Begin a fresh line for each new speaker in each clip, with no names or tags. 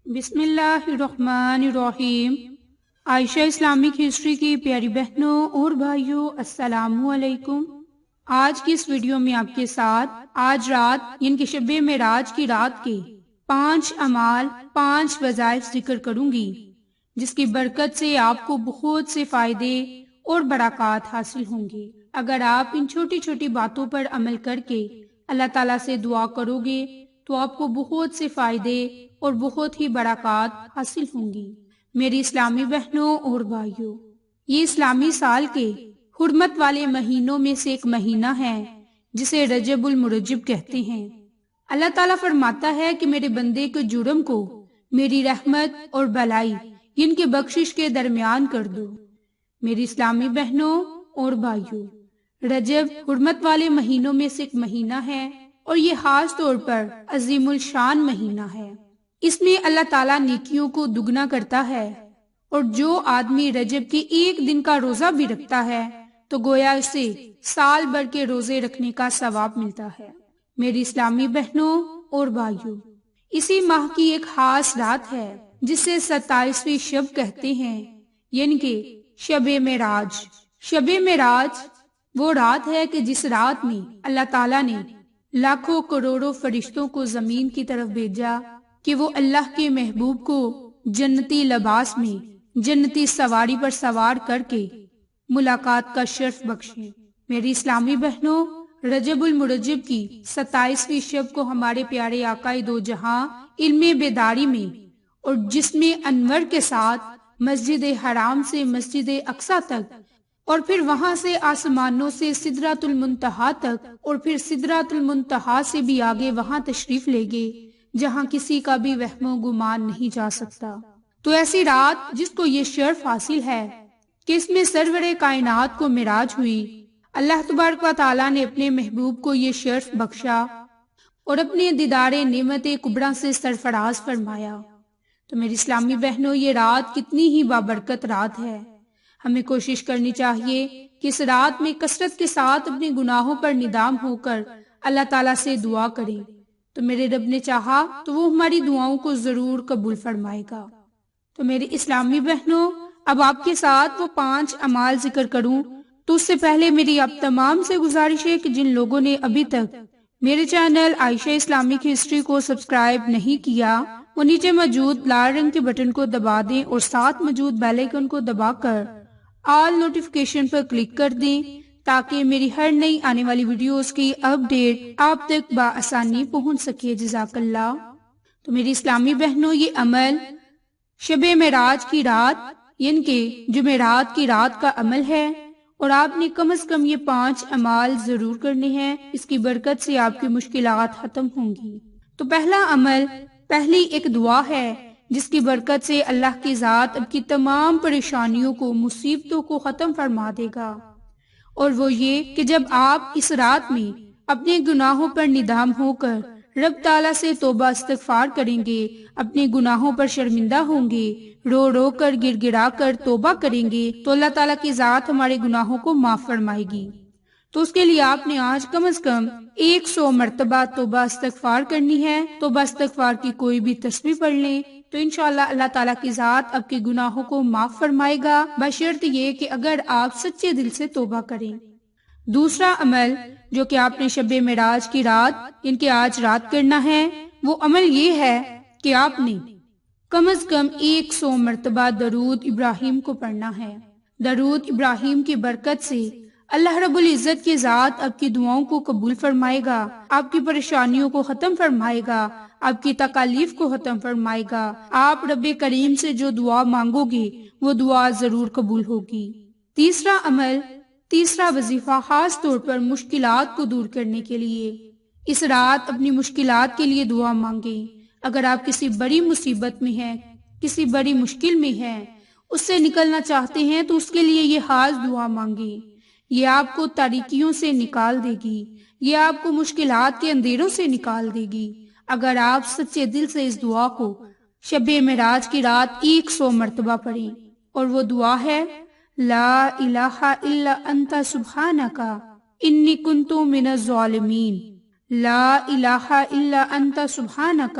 بسم اللہ الرحمن الرحیم۔ عائشہ اسلامک ہسٹری کی پیاری بہنوں اور بھائیوں، السلام علیکم۔ آج کی اس ویڈیو میں آپ کے ساتھ آج رات یعنی کہ شب معراج کی رات کے 5 اعمال 5 وظائف ذکر کروں گی، جس کی برکت سے آپ کو بہت سے فائدے اور برکات حاصل ہوں گے۔ اگر آپ ان چھوٹی چھوٹی باتوں پر عمل کر کے اللہ تعالیٰ سے دعا کرو گے تو آپ کو بہت سے فائدے اور بہت ہی برکات حاصل ہوں گی۔ میری اسلامی بہنوں اور بھائیوں، یہ اسلامی سال کے حرمت والے مہینوں میں سے ایک مہینہ ہے جسے رجب المرجب کہتے ہیں۔ اللہ تعالیٰ فرماتا ہے کہ میرے بندے کے جرم کو میری رحمت اور بھلائی ان کے بخشش کے درمیان کر دو۔ میری اسلامی بہنوں اور بھائیوں، رجب حرمت والے مہینوں میں سے ایک مہینہ ہے اور یہ خاص طور پر عظیم الشان مہینہ ہے۔ اس میں اللہ تعالیٰ نیکیوں کو دگنا کرتا ہے، اور جو آدمی رجب کے ایک دن کا روزہ بھی رکھتا ہے تو گویا اسے سال بھر کے روزے رکھنے کا ثواب ملتا ہے۔ میری اسلامی بہنوں اور بھائیوں، اسی ماہ کی ایک خاص رات ہے جسے 27ویں شب کہتے ہیں، یعنی کہ شب معراج۔ شب معراج وہ رات ہے کہ جس رات میں اللہ تعالیٰ نے لاکھوں کروڑوں فرشتوں کو زمین کی طرف بھیجا کہ وہ اللہ کے محبوب کو جنتی لباس میں جنتی سواری پر سوار کر کے ملاقات کا شرف بخشیں۔ میری اسلامی بہنوں، رجب المرجب کی 27ویں شب کو ہمارے پیارے آقا دو جہاں علم بیداری میں اور جسم انور کے ساتھ مسجد حرام سے مسجد اقصی تک، اور پھر وہاں سے آسمانوں سے سدرۃ المنتہا تک، اور پھر سدرۃ المنتہا سے بھی آگے وہاں تشریف لے گئے جہاں کسی کا بھی وہم و گمان نہیں جا سکتا۔ تو ایسی رات جس کو یہ شرف حاصل ہے کہ اس میں سرور کائنات کو معراج ہوئی، اللہ تبارک و تعالیٰ نے اپنے محبوب کو یہ شرف بخشا اور اپنے دیدار نعمت کبریٰ سے سرفراز فرمایا۔ تو میری اسلامی بہنوں، یہ رات کتنی ہی بابرکت رات ہے۔ ہمیں کوشش کرنی چاہیے کہ اس رات میں کثرت کے ساتھ اپنے گناہوں پر ندام ہو کر اللہ تعالیٰ سے دعا کریں، تو میرے رب نے چاہا تو وہ ہماری دعاؤں کو ضرور قبول فرمائے گا۔ تو میری اسلامی بہنوں، اب آپ کے ساتھ وہ 5 اعمال ذکر کروں تو اس سے پہلے میری آپ تمام سے گزارش ہے کہ جن لوگوں نے ابھی تک میرے چینل عائشہ اسلامک ہسٹری کو سبسکرائب نہیں کیا، وہ نیچے موجود لال رنگ کے بٹن کو دبا دیں اور ساتھ موجود بیل آئیکن کو دبا کر آل نوٹیفیکیشن پر کلک کر دیں تاکہ میری ہر نئی آنے والی ویڈیوز کی اپڈیٹ آپ تک بآسانی پہنچ سکے۔ جزاک اللہ۔ تو میری اسلامی بہنوں، یہ عمل شب معراج کی رات یعنی کہ جمعرات کی رات کا عمل ہے، اور آپ نے کم از کم یہ 5 اعمال ضرور کرنے ہیں۔ اس کی برکت سے آپ کی مشکلات ختم ہوں گی۔ تو پہلا عمل، پہلی ایک دعا ہے جس کی برکت سے اللہ کی ذات اب کی تمام پریشانیوں کو، مصیبتوں کو ختم فرما دے گا، اور وہ یہ کہ جب آپ اس رات میں اپنے گناہوں پر ندام ہو کر رب تعالیٰ سے توبہ استغفار کریں گے، اپنے گناہوں پر شرمندہ ہوں گے، رو رو کر گر گرا کر توبہ کریں گے، تو اللہ تعالیٰ کی ذات ہمارے گناہوں کو معاف فرمائے گی۔ تو اس کے لیے آپ نے آج کم از کم 100 مرتبہ توبہ استغفار کرنی ہے۔ توبہ استغفار کی کوئی بھی تسبیح پڑھ لیں تو انشاءاللہ اللہ تعالیٰ کی ذات آپ کے گناہوں کو معاف فرمائے گا، بشرط یہ کہ اگر آپ سچے دل سے توبہ کریں۔ دوسرا عمل جو کہ آپ نے شب معراج کی رات ان کے آج رات کرنا ہے، وہ عمل یہ ہے کہ آپ نے کم از کم 100 مرتبہ درود ابراہیم کو پڑھنا ہے۔ درود ابراہیم کی برکت سے اللہ رب العزت کی ذات آپ کی دعاؤں کو قبول فرمائے گا، آپ کی پریشانیوں کو ختم فرمائے گا، آپ کی تکالیف کو ختم فرمائے گا۔ آپ رب کریم سے جو دعا مانگو گے وہ دعا ضرور قبول ہوگی۔ تیسرا عمل، تیسرا وظیفہ خاص طور پر مشکلات کو دور کرنے کے لیے، اس رات اپنی مشکلات کے لیے دعا مانگیں۔ اگر آپ کسی بڑی مصیبت میں ہیں، کسی بڑی مشکل میں ہیں، اس سے نکلنا چاہتے ہیں تو اس کے لیے یہ خاص دعا مانگیں۔ یہ آپ کو تاریکیوں سے نکال دے گی، یہ آپ کو مشکلات کے اندھیروں سے نکال دے گی اگر آپ سچے دل سے اس دعا کو شب معراج کی رات 100 مرتبہ پڑھیں۔ اور وہ دعا ہے، لا الہ الا انت سبحانک انی کنت من الظالمین، لا الہ الا انت سبحانک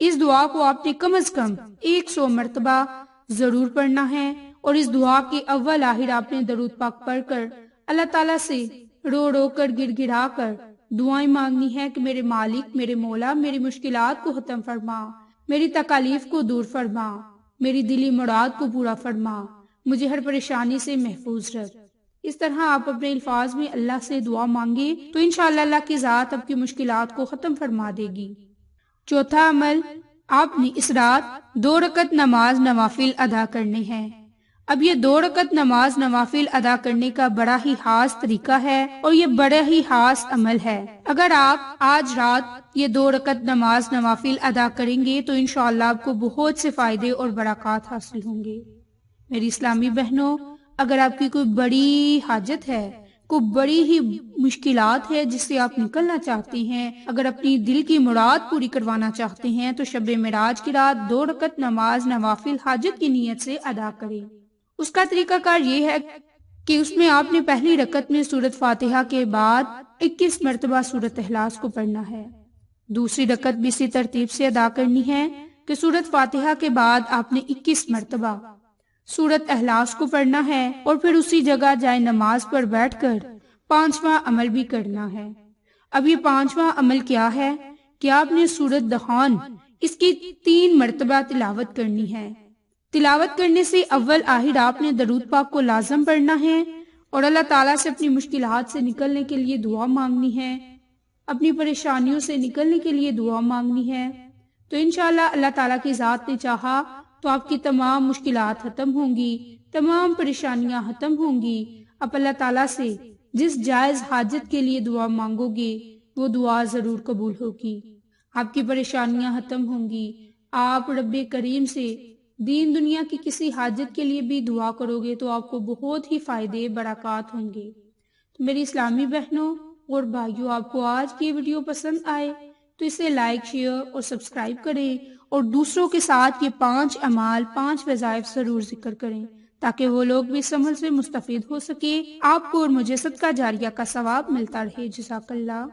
اس دعا کو آپ نے کم از کم 100 مرتبہ ضرور پڑھنا ہے، اور اس دعا کے اول آخر آپ نے درود پاک پڑھ کر اللہ تعالیٰ سے رو رو کر گڑ گڑا کر دعائیں مانگنی ہے کہ میرے مالک، میرے مولا، میری مشکلات کو ختم فرما، میری تکالیف کو دور فرما، میری دلی مراد کو پورا فرما، مجھے ہر پریشانی سے محفوظ رکھ۔ اس طرح آپ اپنے الفاظ میں اللہ سے دعا مانگے تو انشاءاللہ اللہ کی ذات آپ کی مشکلات کو ختم فرما دے گی۔ چوتھا عمل، آپ نے اس رات 2 رکعت نماز نوافل ادا کرنے ہیں۔ اب یہ 2 رکعت نماز نوافل ادا کرنے کا بڑا ہی خاص طریقہ ہے اور یہ بڑا ہی خاص عمل ہے۔ اگر آپ آج رات یہ 2 رکعت نماز نوافل ادا کریں گے تو انشاءاللہ آپ کو بہت سے فائدے اور برکات حاصل ہوں گے۔ میری اسلامی بہنوں، اگر آپ کی کوئی بڑی حاجت ہے، کوئی بڑی ہی مشکلات ہے جس سے آپ نکلنا چاہتے ہیں، اگر اپنی دل کی مراد پوری کروانا چاہتے ہیں تو شب معراج کی رات 2 رکعت نماز نوافل حاجت کی نیت سے ادا کریں۔ اس کا طریقہ کار یہ ہے کہ اس میں آپ نے پہلی رکعت میں سورۃ فاتحہ کے بعد 21 مرتبہ سورۃ اخلاص کو پڑھنا ہے۔ دوسری رکعت بھی اسی ترتیب سے ادا کرنی ہے کہ سورۃ فاتحہ کے بعد آپ نے 21 مرتبہ سورۃ اخلاص کو پڑھنا ہے، اور پھر اسی جگہ جائے نماز پر بیٹھ کر 5واں عمل بھی کرنا ہے۔ اب یہ 5واں عمل کیا ہے کہ آپ نے سورۃ دخان اس کی 3 مرتبہ تلاوت کرنی ہے۔ تلاوت کرنے سے اول آخر آپ نے درود پاک کو لازم پڑھنا ہے اور اللہ تعالیٰ سے اپنی مشکلات سے نکلنے کے لیے دعا مانگنی ہے، اپنی پریشانیوں سے نکلنے کے لیے دعا مانگنی ہے۔ تو انشاءاللہ اللہ تعالیٰ کی ذات نے چاہا تو آپ کی تمام مشکلات ختم ہوں گی، تمام پریشانیاں ختم ہوں گی۔ آپ اللہ تعالیٰ سے جس جائز حاجت کے لیے دعا مانگو گے وہ دعا ضرور قبول ہوگی، آپ کی پریشانیاں ختم ہوں گی۔ آپ رب کریم سے دین دنیا کی کسی حاجت کے لیے بھی دعا کرو گے تو آپ کو بہت ہی فائدے برکات ہوں گے۔ تو میری اسلامی بہنوں اور بھائیوں، آپ کو آج کی ویڈیو پسند آئے تو اسے لائک، شیئر اور سبسکرائب کریں، اور دوسروں کے ساتھ یہ 5 اعمال، 5 وظائف ضرور ذکر کریں تاکہ وہ لوگ بھی اس عمل سے مستفید ہو سکے، آپ کو اور مجھے صدقہ جاریہ کا ثواب ملتا رہے۔ جزاک اللہ۔